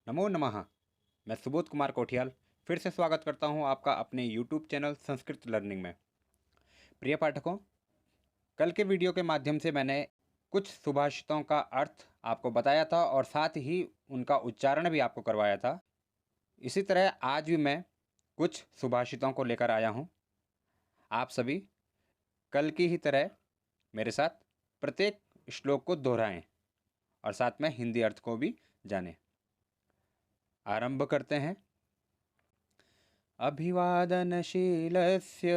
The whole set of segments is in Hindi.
नमो नमः। मैं सुबोध कुमार कोठियाल फिर से स्वागत करता हूं आपका अपने YouTube चैनल संस्कृत लर्निंग में। प्रिय पाठकों, कल के वीडियो के माध्यम से मैंने कुछ सुभाषितों का अर्थ आपको बताया था और साथ ही उनका उच्चारण भी आपको करवाया था। इसी तरह आज भी मैं कुछ सुभाषितों को लेकर आया हूं। आप सभी कल की ही तरह मेरे साथ प्रत्येक श्लोक को दोहराएं और साथ में हिंदी अर्थ को भी जानें। आरंभ करते हैं। अभिवादनशीलस्य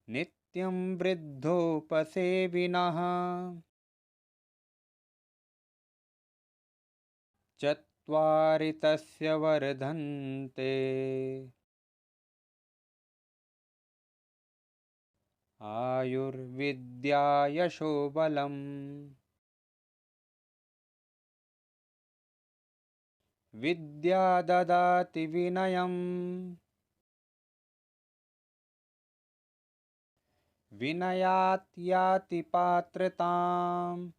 नित्यं वृद्धोपसेविनः चत्वारि तस्य वर्धन्ते आयुर्विद्या यशो बलम्। विद्या ददाति विनयम् विनयात् याति पात्रताम्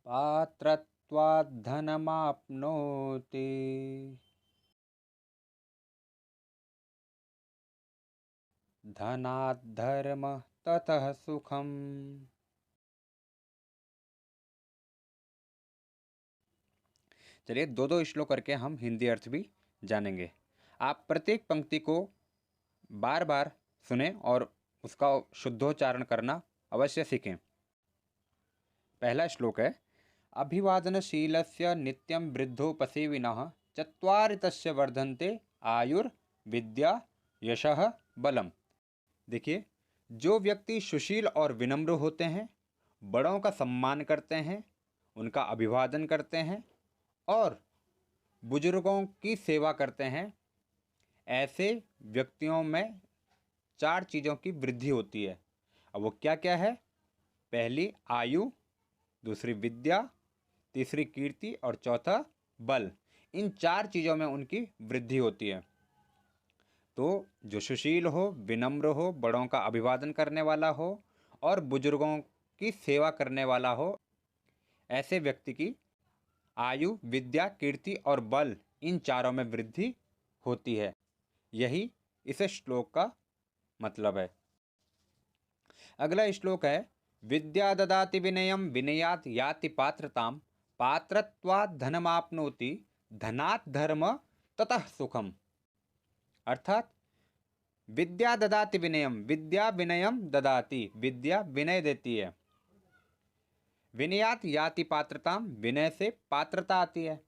पात्रत्वात् धनमाप्नोति धनात् धर्मः ततः सुखम्। चलिए दो दो श्लोक करके हम हिंदी अर्थ भी जानेंगे। आप प्रत्येक पंक्ति को बार बार सुने और उसका शुद्धोच्चारण करना अवश्य सीखें। पहला श्लोक है, अभिवादनशीलस्य नित्यं वृद्धोपसेविनः चत्वारि तस्य वर्धन्ते आयुर्विद्या यशः बलम। देखिए, जो व्यक्ति सुशील और विनम्र होते हैं, बड़ों का सम्मान करते हैं, उनका अभिवादन करते हैं और बुजुर्गों की सेवा करते हैं, ऐसे व्यक्तियों में चार चीज़ों की वृद्धि होती है। अब वो क्या क्या है? पहली आयु, दूसरी विद्या, तीसरी कीर्ति और चौथा बल। इन चार चीज़ों में उनकी वृद्धि होती है। तो जो सुशील हो, विनम्र हो, बड़ों का अभिवादन करने वाला हो और बुजुर्गों की सेवा करने वाला हो, ऐसे व्यक्ति की आयु, विद्या, कीर्ति और बल, इन चारों में वृद्धि होती है। यही इस श्लोक का मतलब है। अगला श्लोक है, विद्या ददाति विनयम विनयात् याति पात्रताम पात्रत्वात् धनमाप्नोति धनात् धर्म ततः सुखम। अर्थात विद्या ददाति विनयम, विद्या विनयम ददाति, विद्या विनय देती है। विनयात् याति पात्रताम, विनय से पात्रता आती है।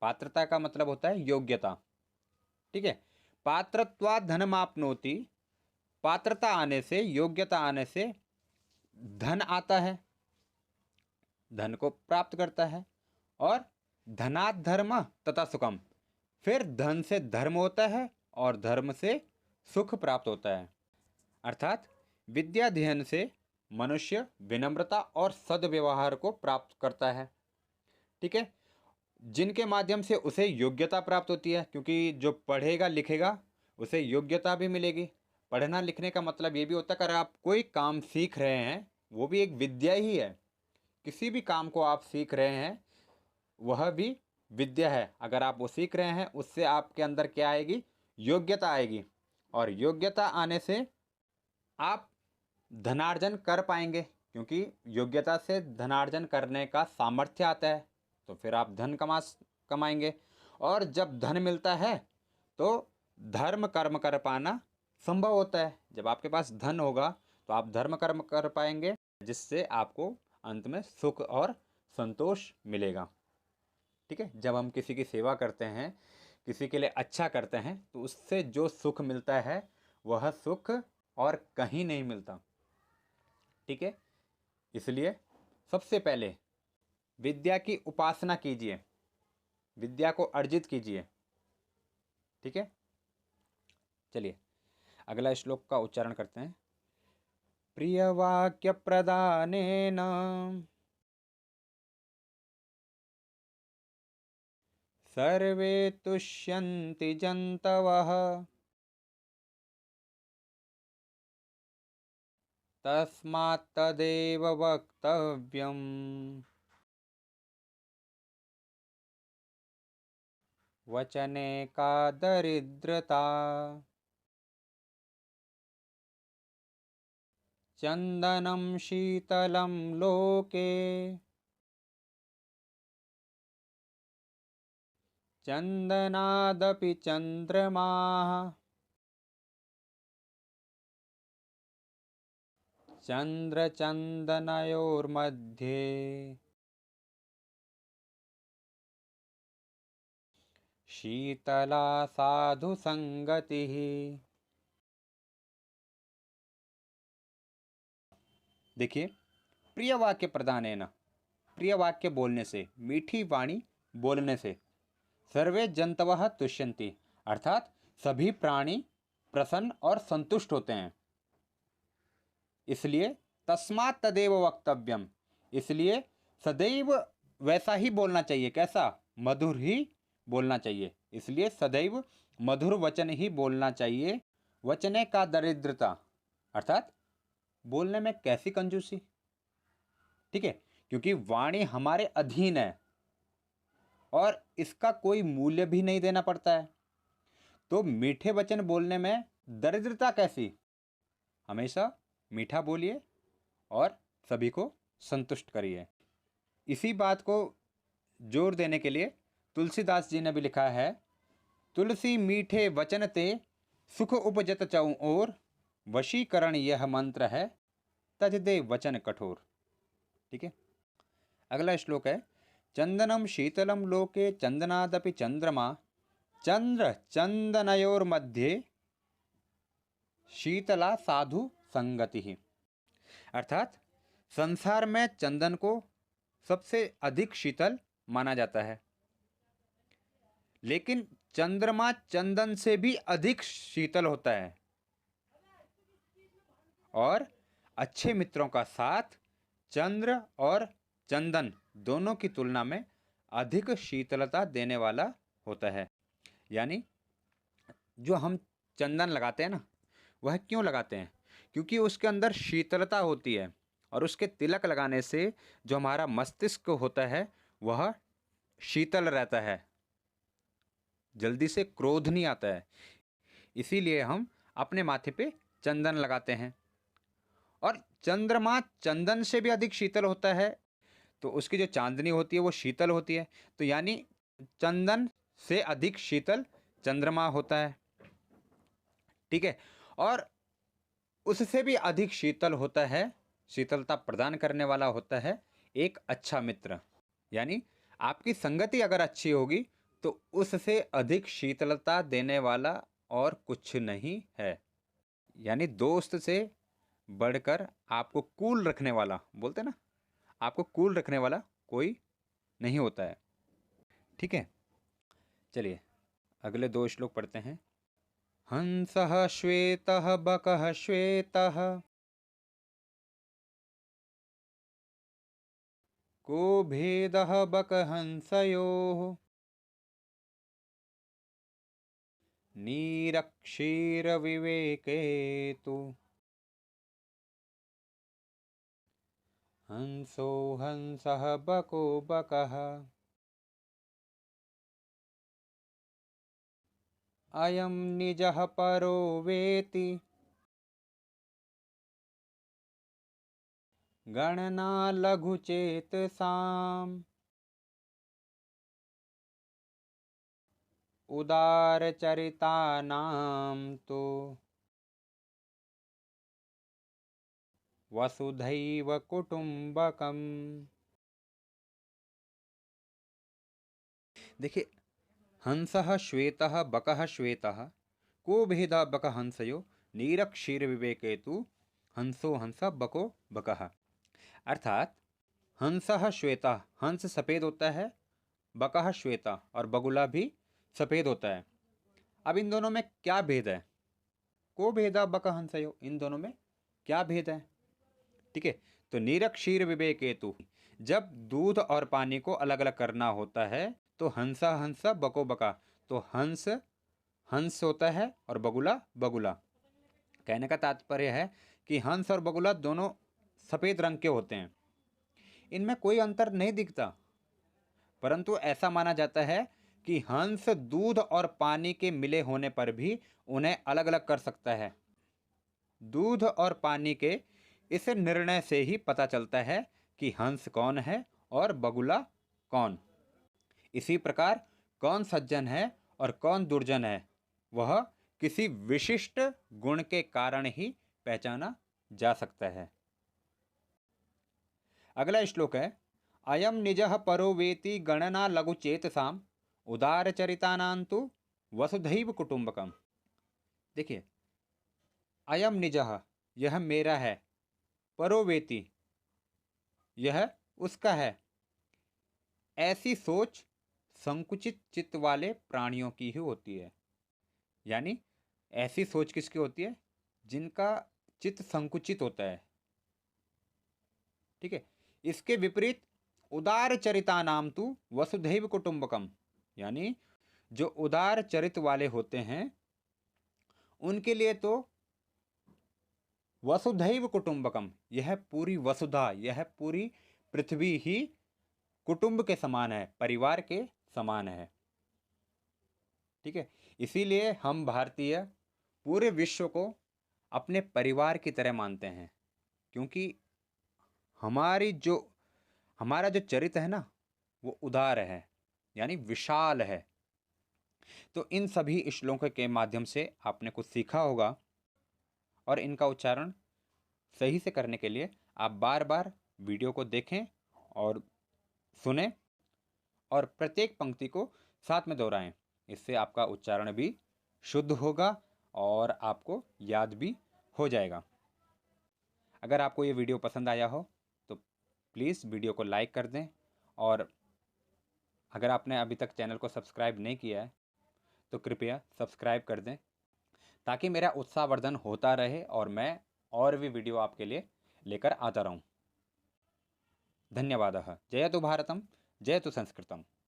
पात्रता का मतलब होता है योग्यता। ठीक है। पात्रत्वात् धनमाप्नोति, पात्रता आने से, योग्यता आने से धन आता है, धन को प्राप्त करता है। और धनात् धर्म तथा सुखम, फिर धन से धर्म होता है और धर्म से सुख प्राप्त होता है। अर्थात विद्या अध्ययन से मनुष्य विनम्रता और सद्व्यवहार को प्राप्त करता है। ठीक है। जिनके माध्यम से उसे योग्यता प्राप्त होती है, क्योंकि जो पढ़ेगा लिखेगा उसे योग्यता भी मिलेगी। पढ़ना लिखने का मतलब ये भी होता है कि अगर आप कोई काम सीख रहे हैं, वो भी एक विद्या ही है। किसी भी काम को आप सीख रहे हैं, वह भी विद्या है। अगर आप वो सीख रहे हैं, उससे आपके अंदर क्या आएगी? योग्यता आएगी। और योग्यता आने से आप धनार्जन कर पाएंगे, क्योंकि योग्यता से धनार्जन करने का सामर्थ्य आता है। तो फिर आप धन कमाएंगे। और जब धन मिलता है तो धर्म कर्म कर पाना संभव होता है। जब आपके पास धन होगा तो आप धर्म कर्म कर पाएंगे, जिससे आपको अंत में सुख और संतोष मिलेगा। ठीक है। जब हम किसी की सेवा करते हैं, किसी के लिए अच्छा करते हैं, तो उससे जो सुख मिलता है वह सुख और कहीं नहीं मिलता। ठीक है। इसलिए सबसे पहले विद्या की उपासना कीजिए, विद्या को अर्जित कीजिए। ठीक है। चलिए अगला श्लोक का उच्चारण करते हैं। प्रियवाक्य प्रदानेन सर्वे तुष्यन्ति जन्तवः तस्मात् तदेव वक्तव्यम्। वचने का दरिद्रता। चंदनं शीतलं लोके। चंदनादपि चंद्रमाः। चंद्रचंदनयोर्मध्ये। शीतला साधु संगतिः। देखिए, प्रिय वाक्य प्रदानेन, प्रिय वाक्य बोलने से, मीठी वाणी बोलने से सर्वे जंतवः तुष्यन्ति, अर्थात सभी प्राणी प्रसन्न और संतुष्ट होते हैं। इसलिए तस्मात् तदेव वक्तव्यम, इसलिए सदैव वैसा ही बोलना चाहिए। कैसा? मधुर ही बोलना चाहिए। इसलिए सदैव मधुर वचन ही बोलना चाहिए। वचने का दरिद्रता, अर्थात बोलने में कैसी कंजूसी। ठीक है, क्योंकि वाणी हमारे अधीन है और इसका कोई मूल्य भी नहीं देना पड़ता है, तो मीठे वचन बोलने में दरिद्रता कैसी। हमेशा मीठा बोलिए और सभी को संतुष्ट करिए। इसी बात को जोर देने के लिए तुलसीदास जी ने भी लिखा है, तुलसी मीठे वचन ते सुख उपजत चऊं ओर, वशीकरण यह मंत्र है तज दे वचन कठोर। ठीक है, अगला श्लोक है, चंदनम शीतलम लोके चंदनादपि चंद्रमा, चंद्र चंदनयोर मध्ये शीतला साधु संगति। अर्थात संसार में चंदन को सबसे अधिक शीतल माना जाता है, लेकिन चंद्रमा चंदन से भी अधिक शीतल होता है। और अच्छे मित्रों का साथ चंद्र और चंदन दोनों की तुलना में अधिक शीतलता देने वाला होता है। यानी जो हम चंदन लगाते हैं ना, वह क्यों लगाते हैं? क्योंकि उसके अंदर शीतलता होती है और उसके तिलक लगाने से जो हमारा मस्तिष्क होता है वह शीतल रहता है, जल्दी से क्रोध नहीं आता है। इसीलिए हम अपने माथे पे चंदन लगाते हैं। और चंद्रमा चंदन से भी अधिक शीतल होता है, तो उसकी जो चांदनी होती है वो शीतल होती है। तो यानी चंदन से अधिक शीतल चंद्रमा होता है। ठीक है, और उससे भी अधिक शीतल होता है, शीतलता प्रदान करने वाला होता है एक अच्छा मित्र। यानी आपकी संगति अगर अच्छी होगी तो उससे अधिक शीतलता देने वाला और कुछ नहीं है। यानी दोस्त से बढ़कर आपको कूल रखने वाला, बोलते ना, आपको कूल रखने वाला कोई नहीं होता है। ठीक है, चलिए अगले दो श्लोक पढ़ते हैं। हंसः श्वेतः बकः श्वेतः, को भेदः बकहंसयोः, नीरक्षीरविवेके तु हंसो हंसः बको बकः। अयं निजः परो वेति, गणना लघुचेतसाम्, उदारचरितानां तु वसुधैव कुटुंबकम्। देखिए, हंसः श्वेतः बकः श्वेतः, को भेदः बकहंसयो, नीरक्षीरविवेके तु हंसो हंसः बको बकः। अर्थात हंसः श्वेतः, हंस सफ़ेद होता है, बकः श्वेता, और बगुला भी सफ़ेद होता है। अब इन दोनों में क्या भेद है? को भेदा बकहंसयो, इन दोनों में क्या भेद है? ठीक है, तो नीरक्षीर विवेक हेतु, जब दूध और पानी को अलग अलग करना होता है तो हंसा हंसा बको बका, तो हंस हंस होता है और बगुला बगुला। कहने का तात्पर्य है कि हंस और बगुला दोनों सफ़ेद रंग के होते हैं, इनमें कोई अंतर नहीं दिखता, परंतु ऐसा माना जाता है कि हंस दूध और पानी के मिले होने पर भी उन्हें अलग अलग कर सकता है। दूध और पानी के इस निर्णय से ही पता चलता है कि हंस कौन है और बगुला कौन। इसी प्रकार कौन सज्जन है और कौन दुर्जन है, वह किसी विशिष्ट गुण के कारण ही पहचाना जा सकता है। अगला श्लोक है, अयम निजः परो वेति गणना लघु चेतसाम उदार चरितानांतु वसुधैव कुटुंबकम। देखिए, अयम निजः यह मेरा है, परो वेति यह उसका है, ऐसी सोच संकुचित चित्त वाले प्राणियों की ही होती है। यानी ऐसी सोच किसकी होती है? जिनका चित्त संकुचित होता है। ठीक है। इसके विपरीत उदार चरिता नाम तु वसुधैव कुटुंबकम, यानी जो उदार चरित वाले होते हैं उनके लिए तो वसुधैव कुटुंबकम, यह पूरी वसुधा, यह पूरी पृथ्वी ही कुटुंब के समान है, परिवार के समान है। ठीक है। इसीलिए हम भारतीय पूरे विश्व को अपने परिवार की तरह मानते हैं, क्योंकि हमारा जो चरित्र है ना, वो उदार है, यानी विशाल है। तो इन सभी श्लोकों के माध्यम से आपने कुछ सीखा होगा, और इनका उच्चारण सही से करने के लिए आप बार बार वीडियो को देखें और सुने, और प्रत्येक पंक्ति को साथ में दोहराएं। इससे आपका उच्चारण भी शुद्ध होगा और आपको याद भी हो जाएगा। अगर आपको ये वीडियो पसंद आया हो तो प्लीज़ वीडियो को लाइक कर दें, और अगर आपने अभी तक चैनल को सब्सक्राइब नहीं किया है तो कृपया सब्सक्राइब कर दें, ताकि मेरा उत्साहवर्धन होता रहे और मैं और भी वीडियो आपके लिए लेकर आता रहूं। धन्यवादः। जयतु भारतम, जयतु संस्कृतम।